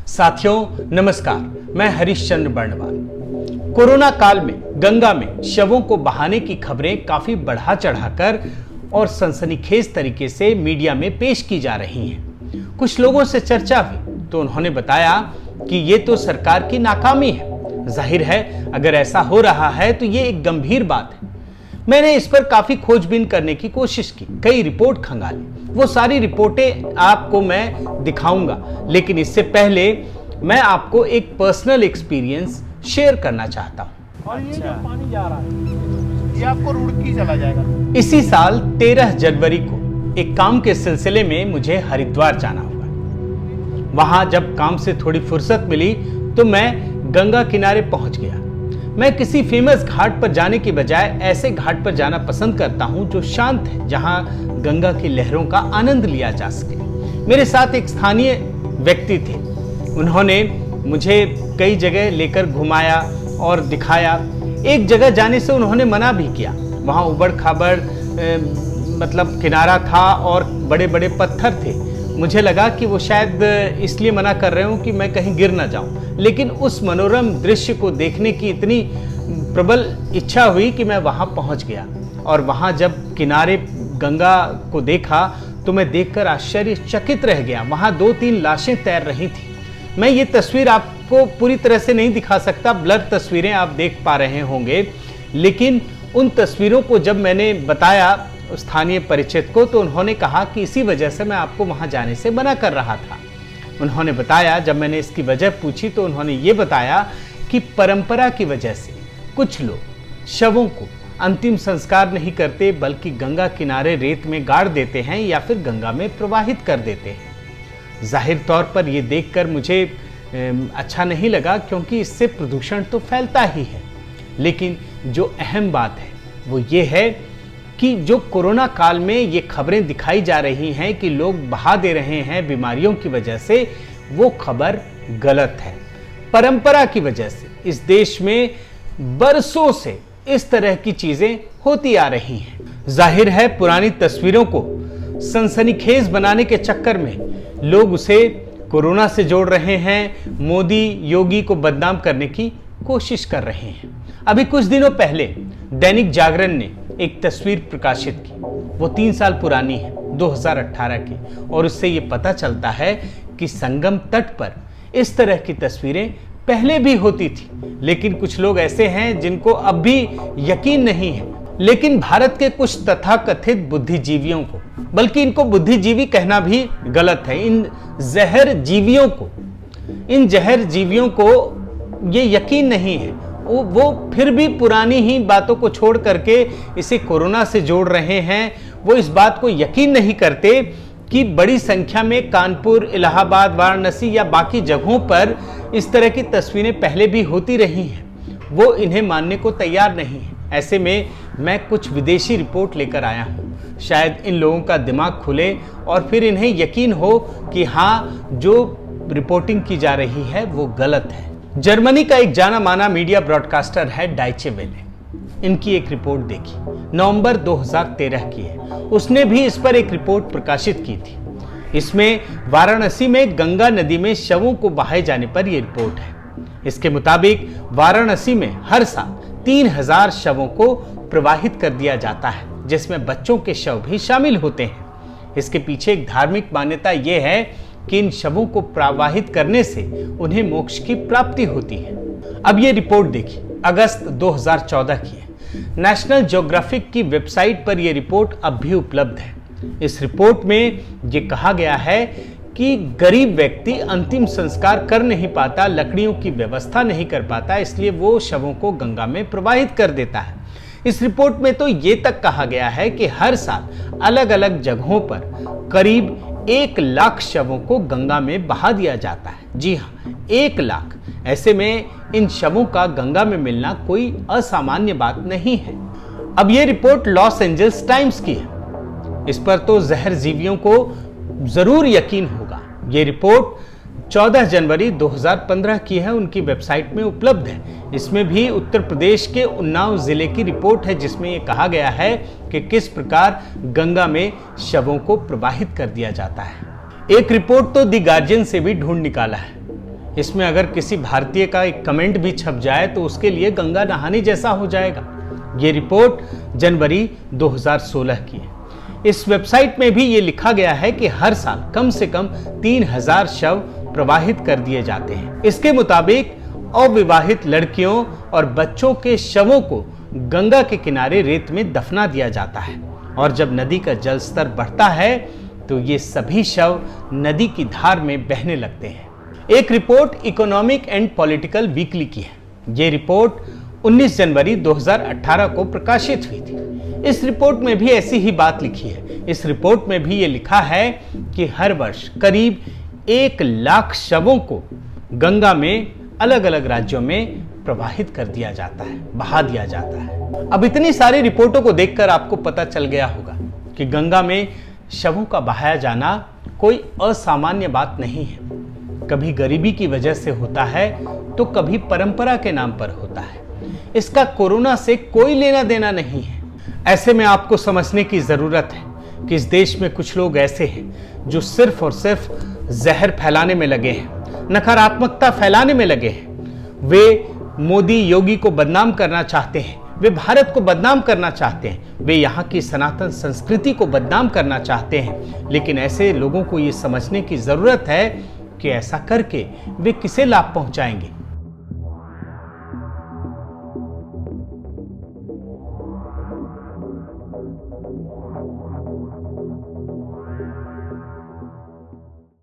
साथियों नमस्कार, मैं हरीशचंद्र बर्णवाल। कोरोना काल में गंगा में शवों को बहाने की खबरें काफी बढ़ा चढ़ाकर और सनसनीखेज तरीके से मीडिया में पेश की जा रही हैं। कुछ लोगों से चर्चा हुई तो उन्होंने बताया कि ये तो सरकार की नाकामी है। जाहिर है अगर ऐसा हो रहा है तो ये एक गंभीर बात है। मैंने इस पर काफी खोजबीन करने की कोशिश की, कई रिपोर्ट खंगाली। वो सारी रिपोर्टें आपको मैं दिखाऊंगा, लेकिन इससे पहले मैं आपको एक पर्सनल एक्सपीरियंस शेयर करना चाहता हूं। और ये जो पानी जा रहा है ये आपको रुड़की चला जाएगा। इसी साल 13 जनवरी को एक काम के सिलसिले में मुझे हरिद्वार जाना हुआ। वहां जब काम से थोड़ी फुर्सत मिली तो मैं गंगा किनारे पहुंच गया। मैं किसी फेमस घाट पर जाने की बजाय ऐसे घाट पर जाना पसंद करता हूं जो शांत है, जहां गंगा की लहरों का आनंद लिया जा सके। मेरे साथ एक स्थानीय व्यक्ति थे। उन्होंने मुझे कई जगह लेकर घुमाया और दिखाया। एक जगह जाने से उन्होंने मना भी किया। वहां उबड़ खाबड़ मतलब किनारा था और बड़े बड़े पत्थर थे। मुझे लगा कि वो शायद इसलिए मना कर रहे हो कि मैं कहीं गिर ना जाऊं, लेकिन उस मनोरम दृश्य को देखने की इतनी प्रबल इच्छा हुई कि मैं वहां पहुंच गया। और वहां जब किनारे गंगा को देखा तो मैं देखकर आश्चर्यचकित रह गया। वहां 2-3 लाशें तैर रही थी। मैं ये तस्वीर आपको पूरी तरह से नहीं दिखा सकता, ब्लर तस्वीरें आप देख पा रहे होंगे, लेकिन उन तस्वीरों को जब मैंने बताया स्थानीय परिचित को तो उन्होंने कहा कि इसी वजह से मैं आपको वहां जाने से मना कर रहा था। उन्होंने बताया, जब मैंने इसकी वजह पूछी तो उन्होंने ये बताया कि परंपरा की वजह से कुछ लोग शवों को अंतिम संस्कार नहीं करते, बल्कि गंगा किनारे रेत में गाड़ देते हैं या फिर गंगा में प्रवाहित कर देते हैं। जाहिर तौर पर यह देखकर मुझे अच्छा नहीं लगा, क्योंकि इससे प्रदूषण तो फैलता ही है। लेकिन जो अहम बात है वो ये है कि जो कोरोना काल में ये खबरें दिखाई जा रही हैं कि लोग बहा दे रहे हैं बीमारियों की वजह से, वो खबर गलत है। परंपरा की वजह से इस देश में बरसों से इस तरह की चीजें होती आ रही हैं। जाहिर है पुरानी तस्वीरों को सनसनीखेज बनाने के चक्कर में लोग उसे कोरोना से जोड़ रहे हैं, मोदी योगी को बदनाम करने की कोशिश कर रहे हैं। अभी कुछ दिनों पहले दैनिक जागरण ने एक तस्वीर प्रकाशित की। वो 3 साल पुरानी है, 2018 की, और उससे ये पता चलता है कि संगम तट पर इस तरह की तस्वीरें पहले भी होती थी। लेकिन कुछ लोग ऐसे हैं जिनको अब भी यकीन नहीं है। लेकिन भारत के कुछ तथाकथित बुद्धिजीवियों को, बल्कि इनको बुद्धिजीवी कहना भी गलत है, इन जहर जीवियों को ये यकीन नहीं है। वो फिर भी पुरानी ही बातों को छोड़ करके इसे कोरोना से जोड़ रहे हैं। वो इस बात को यकीन नहीं करते कि बड़ी संख्या में कानपुर, इलाहाबाद, वाराणसी या बाकी जगहों पर इस तरह की तस्वीरें पहले भी होती रही हैं। वो इन्हें मानने को तैयार नहीं है। ऐसे में मैं कुछ विदेशी रिपोर्ट लेकर आया हूँ। शायद इन लोगों का दिमाग खुले और फिर इन्हें यकीन हो कि हाँ, जो रिपोर्टिंग की जा रही है वो गलत है। जर्मनी का एक जाना माना मीडिया ब्रॉडकास्टर है डाइचे वेले। इनकी एक रिपोर्ट देखी, नवंबर 2013 की है। उसने भी इस पर एक रिपोर्ट प्रकाशित की थी। इसमें वाराणसी में गंगा नदी में शवों को बहाए जाने पर यह रिपोर्ट है। इसके मुताबिक वाराणसी में हर साल 3000 शवों को प्रवाहित कर दिया जाता है, जिसमें बच्चों के शव भी शामिल होते हैं। इसके पीछे एक धार्मिक मान्यता यह है कि इन शवों को प्रवाहित करने से उन्हें मोक्ष की प्राप्ति होती है। अब ये रिपोर्ट देखिए, अगस्त 2014 की है। नेशनल ज्योग्राफिक की वेबसाइट पर यह रिपोर्ट अब भी उपलब्ध है। इस रिपोर्ट में ये कहा गया है कि गरीब व्यक्ति अंतिम संस्कार कर नहीं पाता, लकड़ियों की व्यवस्था नहीं कर पाता, इसलिए वो शवों को गंगा में प्रवाहित कर देता है। इस रिपोर्ट में तो ये तक कहा गया है कि हर साल अलग अलग जगहों पर करीब 1 लाख शवों को गंगा में बहा दिया जाता है। जी हाँ, 1 लाख। ऐसे में इन शवों का गंगा में मिलना कोई असामान्य बात नहीं है। अब यह रिपोर्ट लॉस एंजल्स टाइम्स की है। इस पर तो जहर जीवियों को जरूर यकीन होगा। यह रिपोर्ट 14 जनवरी 2015 की है, उनकी वेबसाइट में उपलब्ध है। इसमें भी उत्तर प्रदेश के उन्नाव जिले की रिपोर्ट है, जिसमें यह कहा गया है कि किस प्रकार गंगा में शवों को प्रवाहित कर दिया जाता है। एक रिपोर्ट तो द गार्जियन से भी ढूंढ निकाला है। इसमें अगर किसी भारतीय का एक कमेंट भी छप जाए तो उसके लिए गंगा नहाने जैसा हो जाएगा। ये रिपोर्ट जनवरी 2016 की है। इस वेबसाइट में भी ये लिखा गया है कि हर साल कम से कम 3000 शव प्रवाहित कर दिए जाते हैं। इसके मुताबिक अविवाहित लड़कियों और बच्चों के शवों को गंगा के किनारे रेत में दफना दिया जाता है और जब नदी का जल स्तर बढ़ता है तो ये सभी शव नदी की धार में बहने लगते हैं। एक report economic and political weekly की है। ये रिपोर्ट 19 जनवरी 2018 को प्रकाशित हुई थी। इस रिपोर्ट में भी ऐसी ही बात लिखी है। इस रिपोर्ट में भी ये लिखा है कि हर वर्ष करीब 1 लाख शवों को गंगा में अलग अलग राज्यों में प्रवाहित कर दिया जाता है, बहा दिया जाता है। अब इतनी सारी रिपोर्टों को देखकर आपको पता चल गया होगा कि गंगा में शवों का बहाया जाना कोई असामान्य बात नहीं है। कभी गरीबी की वजह से होता है तो कभी परंपरा के नाम पर होता है। इसका कोरोना से कोई लेना देना नहीं है। ऐसे में आपको समझने की जरूरत है कि इस देश में कुछ लोग ऐसे हैं जो सिर्फ और सिर्फ जहर फैलाने में लगे हैं, नकारात्मकता फैलाने में लगे हैं। वे मोदी योगी को बदनाम करना चाहते हैं, वे भारत को बदनाम करना चाहते हैं, वे यहाँ की सनातन संस्कृति को बदनाम करना चाहते हैं। लेकिन ऐसे लोगों को ये समझने की जरूरत है कि ऐसा करके वे किसे लाभ पहुंचाएंगे,